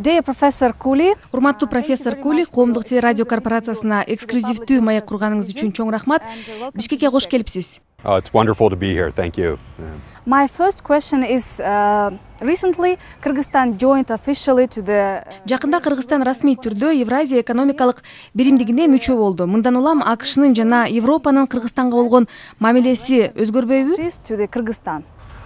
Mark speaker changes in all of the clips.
Speaker 1: Dear Professor Kuli,
Speaker 2: Урматтуу профессор Кули, коомдук телерадио корпорациясына эксклюзивдүү маек курганыңыз үчүн чоң рахмат. Бишкекке кош келипсиз.
Speaker 3: It's wonderful to be here. Thank you.
Speaker 1: my first question is recently Kyrgyzstan joined officially to the
Speaker 2: Жакында Кыргызстан расмий түрдө Евразия экономикалык биримдигине мүчө болду. Мындан улам АКШнын жана Европанын Кыргызстанга болгон мамилеси өзгөрбөйбү?
Speaker 1: to the Kyrgyzstan.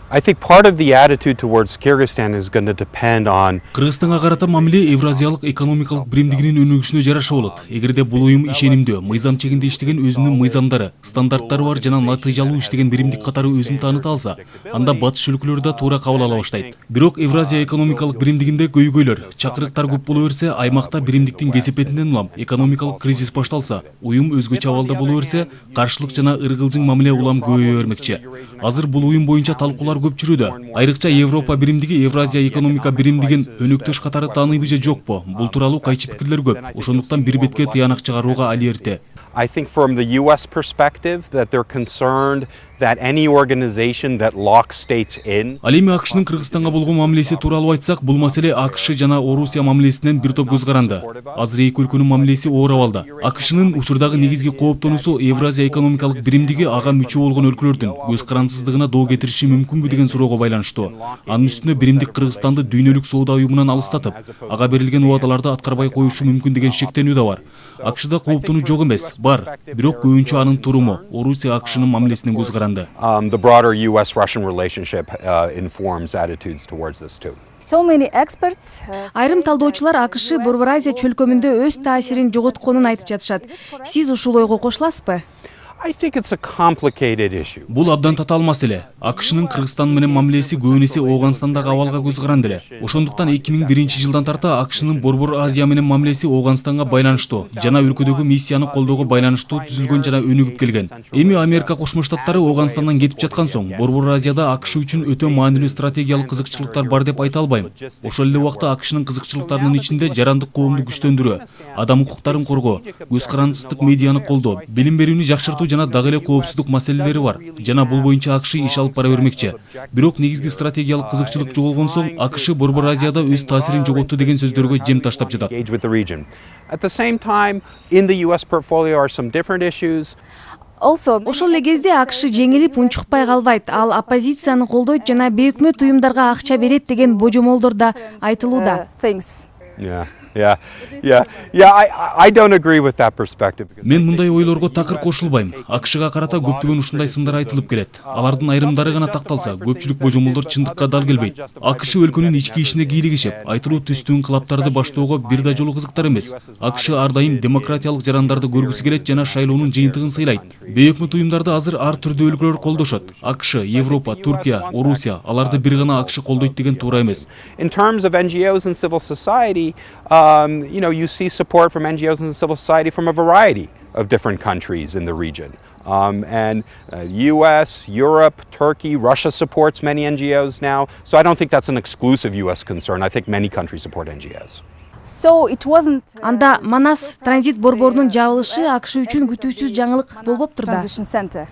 Speaker 3: I think part of the attitude towards Kyrgyzstan is going to depend on
Speaker 4: Кыргызстанга карата мамиле Евразиялык экономикалык биримдигинин өнүгүшүнө жараша болот. Эгерде бул уюм ишенимдүү, мыйзам чегинде иштеген өзүнүн мыйзамдары, стандарттары бар жана натыйжалуу иштеген биримдик катары өзүн тааныта алса, анда батыш өлкөлөр да туура кабыл ала баштайт. Бирок Евразия экономикалык биримдигинде көйгөйлөр, чакырыктар көп боло берсе, аймакта биримдиктин кесепетинен улам экономикалык кризис башталса, уюм өзгөчө абалда боло берсе, каршылык жана ыргылжың мамиле улам көбөйө бермекчи. Азыр бул уюм боюнча талкуулар көп жүрүүдө. Айрыкча Европа биримдиги Евразия экономика биримдигин өнөктөш катары тааныйбы же жокпу? Бул тууралуу кайчы пикирлер көп. Ошондуктан бир бетке тыянак чыгарууга али эрте.
Speaker 3: I think from the US perspective that they're concerned that any organization that locks states in.
Speaker 4: Ал эми АКШнын Кыргызстанга болгон мамилеси тууралуу айтсак, бул маселе АКШ жана Орусия мамилесинен бир топ көз каранды. Азыр эки өлкөнүн мамилеси оор абалда. АКШнын учурдагы негизги кооптонуусу Евразия экономикалык биримдиги ага мүчө болгон өлкөлөрдүн көз карандысыздыгына доо кетириши мүмкүнбү деген суроого байланыштуу. Анын үстүнө биримдик Кыргызстанды дүйнөлүк соода уюмунан алыстатып, ага берилген убадаларды аткарбай коюшу мүмкүн деген шектенүү да бар. АКШда кооптонуу жок эмес, бар. Бирок көбүнчө анын туруму Орусия АКШнын мамилесинен көз каранды.
Speaker 3: The broader US-Russian relationship informs attitudes towards this too.
Speaker 1: So many experts
Speaker 2: Айрым талдоочулар АКШ Борбор Азия чөлкөмүндө өз таасирин жоготконун айтып жатышат. Сиз ушул ойго кошуласызбы?
Speaker 3: I think it's a complicated issue.
Speaker 4: Бул абдан татаал маселе. АКШнын Кыргызстан менен мамилеси көбүнесе Ооганстандагы абалга көз каранды эле. Ошондуктан 2001-жылдан тарта АКШнын Борбор Азия менен мамилеси Ооганстанга байланыштуу жана өлкөдөгү миссияны колдоого байланыштуу түзүлгөн жана өнүгүп келген. Эми Америка Кошмо Штаттары Ооганстандан кетип жаткан соң, Борбор Азияда АКШ үчүн өтө маанилүү стратегиялык кызыкчылыктар бар деп айта албайм. Ошол эле убакта АКШнын кызыкчылыктарынын ичинде жарандык коомду күчтөндүрүү, адам укуктарын коргоо, көз карандысыздык медианы колдоо, билим берүүнү жакшыртуу жана дагы эле коопсуздук маселелери бар. Жана бул боюнча АКШ иш алып бара бермекчи. Бирок негизги стратегиялык кызыкчылык жоголгон соң АКШ Борбор Азияда өз таасирин жоготту деген сөздөргө жем таштап жатат.
Speaker 3: At the same time, in the US portfolio are some different issues.
Speaker 2: Ошол эле кезде АКШ жеңилип унчукпай калбайт. Ал оппозицияны колдойт жана бейөкмөт уюмдарга акча берет деген божомолдор да айтылууда.
Speaker 3: I don't agree with that perspective.
Speaker 4: Мен мындай ойлорго такыр кошулбайм. АКШга карата көптөгөн ушундай сындар айтылып келет. Алардын айрымдары гана такталса, көпчүлүк божомолдор чындыкка дал келбейт. АКШ өлкөнүн ички ишине кийлигишип, айтылуу түстүү инкылаптарды баштоого бир да жолу кызыктар эмес. АКШ ар дайым демократиялык жарандарды көргүсү келет жана шайлоонун жыйынтыгын сыйлайт. Бейөкмөт уюмдарды азыр ар түрдүү өлкөлөр колдошот. АКШ, Европа, Туркия, Орусия, аларды бир гана АКШ колдойт деген туура эмес.
Speaker 3: In terms of NGOs and civil society, you see support from NGOs and civil society from a variety of different countries in the region. And US, Europe, Turkey, Russia supports many NGOs now. So I don't think that's an exclusive US concern. I think many countries support NGOs.
Speaker 1: So it wasn't
Speaker 2: Анда Манас транзит борборунун жабылышы АКШ үчүн күтүүсүз жаңылык болбоптур да.
Speaker 1: transition center.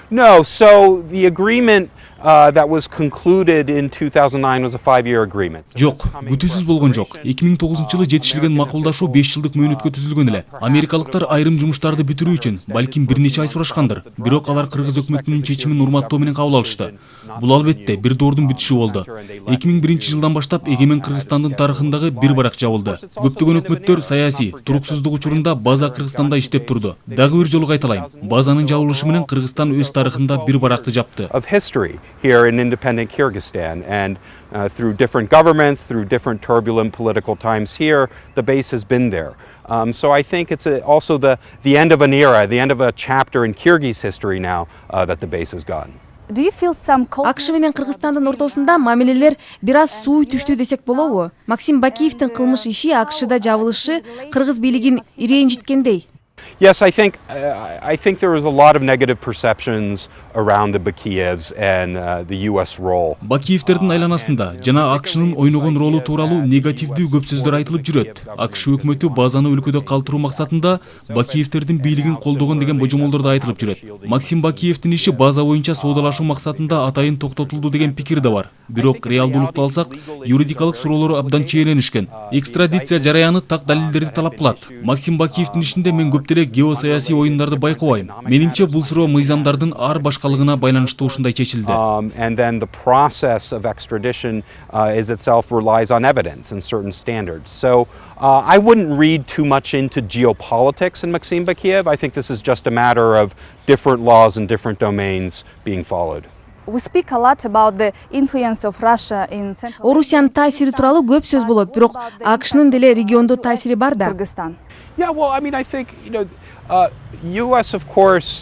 Speaker 3: No, so the agreement that was concluded in 2009 was a 5-year agreement.
Speaker 4: Жок, күтүүсүз болгон жок. 2009-жылы жетишилген макулдашуу 5 жылдык мөөнөткө түзүлгөн эле. Америкалыктар айрым жумуштарды бүтүрүү үчүн балким бир нече ай сурашкандыр. Бирок алар кыргыз өкмөтүнүн чечимин урматтоо менен кабыл алышты. Бул албетте бир доордун бүтүшү болду. 2001-жылдан баштап эгемен Кыргызстандын тарыхындагы бир барак жабылды. Көптөгөн өкмөттөр саясий туруксуздук учурунда база Кыргызстанда иштеп турду. Дагы бир жолу кайталайм. Базанын жабылышы менен Кыргызстан өз тарыхында бир баракты жапты.
Speaker 3: Of history here in independent Kyrgyzstan, and through different governments, through different turbulent political times here, the base has been there. So I think it's also the end of an era, the end of a chapter in Kyrgyz history now that the base has gone.
Speaker 1: Do you feel some
Speaker 2: АКШ менен Кыргызстандын ортосунда мамилелер бир аз сууй түштү десек болобу? Максим Бакиевдин кылмыш иши АКШда жабылышы кыргыз бийлигин ирэнжиткендей.
Speaker 3: Yes, I think there was a lot of negative perceptions around the Bakiyevs and the U.S. role.
Speaker 4: Бакиевтердин айланасында жана АКШнын ойногон ролу тууралуу негативдүү көп сөздөр айтылып жүрөт. АКШ өкмөтү базаны өлкөдө калтыруу максатында Бакиевтердин бийлигин колдогон деген божомолдор да айтылып жүрөт. Максим Бакиевдин иши база боюнча соодалашуу максатында Атайын токтотулду деген пикир да бар. Бирок реалдуулукту алсак, юридикалык суроолор абдан чиеленишкен. Экстрадиция жараяны так далилдерди талап кылат. Максим Бакиевдин ишинде мен көп деле геосаясий оюндарды байкабайм. Менимче бул суроо мыйзамдардын ар башкалыгына байланыштуу ушундай чечилди.
Speaker 3: And then the process of extradition is itself relies on evidence and certain standards. So I wouldn't read too much into geopolitics in Maxim Bakiev. I think this is just a matter of different laws in different domains being followed.
Speaker 1: We speak a lot about the influence of Russia in Central
Speaker 2: Орусиянын таасири тууралуу көп сөз болот, бирок АКШнын деле региондо таасири бар да.
Speaker 1: Kyrgyzstan.
Speaker 3: Yeah, well, I mean, I think, U.S. of course,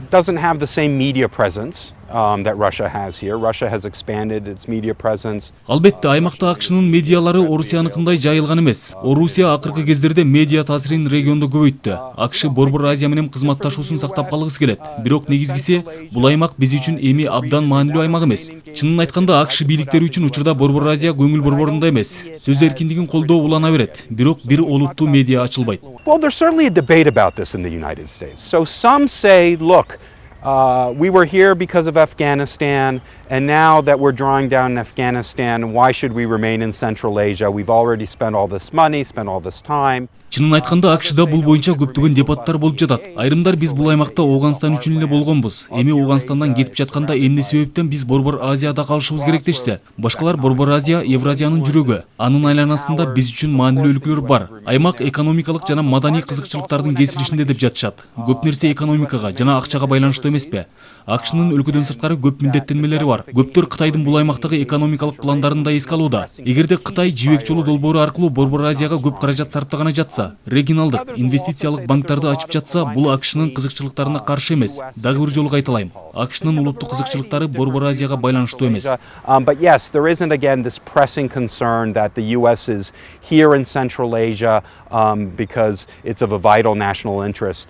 Speaker 3: doesn't have the same media presence that Russia has here. Russia has expanded its media presence.
Speaker 4: Албетте, аймакта АКШнын медиалары Орусияныкындай жайылган эмес. Орусия акыркы кездерде медиа таасирин региондо көбөйттү. АКШ Борбор Азия менен кызматташуусун сактап калгысы келет. Бирок негизгиси бул аймак биз үчүн эми абдан маанилүү аймак эмес. Чынын айтканда АКШ бийликтери үчүн учурда Борбор Азия көңүл борборунда эмес. Сөз эркиндигин колдоо улана берет. Бирок бир олуттуу медиа ачылбайт.
Speaker 3: Well, there's certainly a debate about this in the United States. So some say, look, we were here because of Afghanistan, and now that we're drawing down Afghanistan, why should we remain in Central Asia? We've already spent all this money, spent all this time.
Speaker 4: Чынын айтканда АКШда бул боюнча көптөгөн дебаттар болуп жатат. Айрымдар биз бул аймакта Оганстан үчүн эле болгонбуз. Эми Оганстандан кетип жатканда эмне себептен биз Борбор Азияда калышыбыз керек дешсе, башкалар Борбор Азия Евразиянын жүрөгү. Анын айланасында биз үчүн маанилүү өлкөлөр бар. Аймак экономикалык жана маданий кызыкчылыктардын кесилишинде деп жатышат. Көп нерсе экономикага жана акчага байланыштуу эмеспи? АКШнын өлкөдөн сырткары көп милдеттенмелери бар. Көптөр Кытайдын бул аймактагы экономикалык пландарын да эске алууда. Эгерде Кытай жибек жолу долбоору аркылуу Борбор Азияга көп каражат сарптаганы жатса, регионалдык инвестициялык банктарды ачып жатса, бул АКШнын кызыкчылыктарына каршы эмес. Дагы бир жолу кайталайм. АКШнын улуттук кызыкчылыктары Борбор Азияга байланыштуу эмес.
Speaker 3: But yes, there isn't again this pressing concern that the US is here in Central Asia because it's of a vital national interest.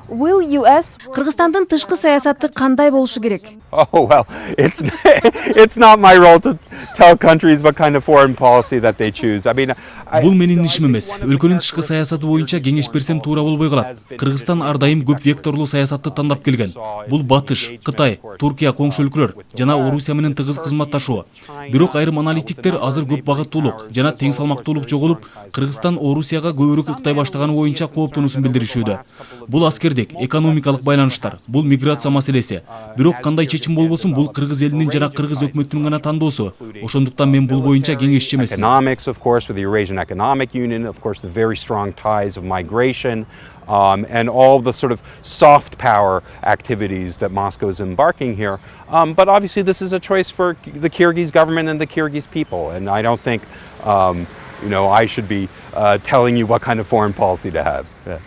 Speaker 1: Will US
Speaker 2: Кыргызстандын тышкы саясаты кандай болушу керек?
Speaker 3: Oh, well, it's not my role to tell countries what kind of foreign policy that they choose. I mean,
Speaker 4: бул менин ишим эмес. Өлкөнүн тышкы саясаты боюнча кеңеш берсем туура болбой калат. Кыргызстан ар дайым көп векторлуу саясатты тандап келген. Бул Батыш, Кытай, Туркия коңшу өлкөлөр жана Орусия менен тыгыз кызматташуу. Бирок айрым аналитиктер азыр көп багыттуулук жана тең салмактуулук жоголуп, Кыргызстан Орусияга көбүрөөк ыктай баштаганы боюнча кооптонуусун билдиришүүдө. Бул аскердик, экономикалык байланыштар, бул миграция маселеси. Бирок кандай чечим болбосун, бул кыргыз элинин жана кыргыз өкмөтүнүн гана тандоосу. Ошондуктан мен бул боюнча кеңешчи эмесмин.
Speaker 3: Economics, of course, with the Eurasian Economic Union, of course, the very strong ties of migration, and all the sort of soft power activities that Moscow is embarking here. But obviously, this is a choice for the Kyrgyz government and the Kyrgyz people, and I don't think, I should be telling you what kind of foreign policy to have. Yeah.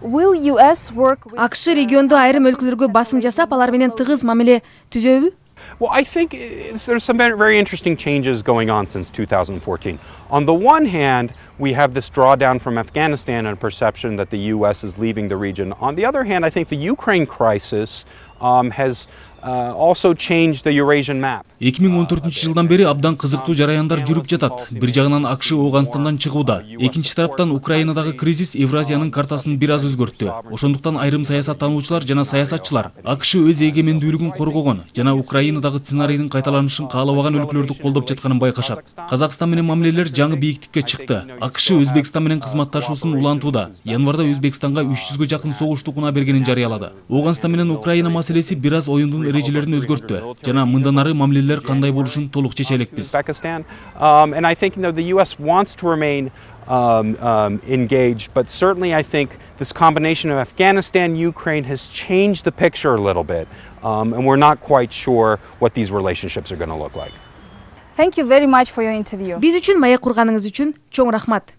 Speaker 1: Will US work with
Speaker 2: АКШ региондо айрым өлкөлөргө басым жасап, алар менен тыгыз мамиле түзөбү?
Speaker 3: Well, I think there's some very interesting changes going on since 2014. On the one hand, we have this drawdown from Afghanistan and a perception that the U.S. is leaving the region. On the other hand, I think the Ukraine crisis has also changed the Eurasian map.
Speaker 4: 2014-жылдан бери абдан кызыктуу жараяндар жүрүп жатат. Бир жагынан АКШ Оганстандан чыгууда, экинчи тараптан Украинадагы кризис Евразиянын картасын бир аз өзгөрттү. Ошондуктан айрым саясаттануучулар жана саясатчылар АКШ өз эгемендүүлүгүн коргогон жана Украинадагы сценарийдин кайталанышын каалабаган өлкөлөрдү колдоп жатканын байкашат. Казакстан менен мамилелер жаңы бийиктикке чыкты. АКШ Өзбекстан менен кызматташуусун улантууда. Январда Өзбекстанга 300гө жакын согуштук унаа бергенин жарыялады. Оганстан менен Украина маселеси бир аз оюндун эрежелерин өзгөрттү жана мындан ары мамилелер кандай болушун толук чече элекпиз.
Speaker 3: And I think the US wants to remain engaged, but certainly I think this combination of Afghanistan, Ukraine has changed the picture a little bit, and we're not quite sure what these relationships are going to look like.
Speaker 1: Thank you very much for your interview.
Speaker 2: Биз үчүн маек курганыңыз үчүн чоң рахмат.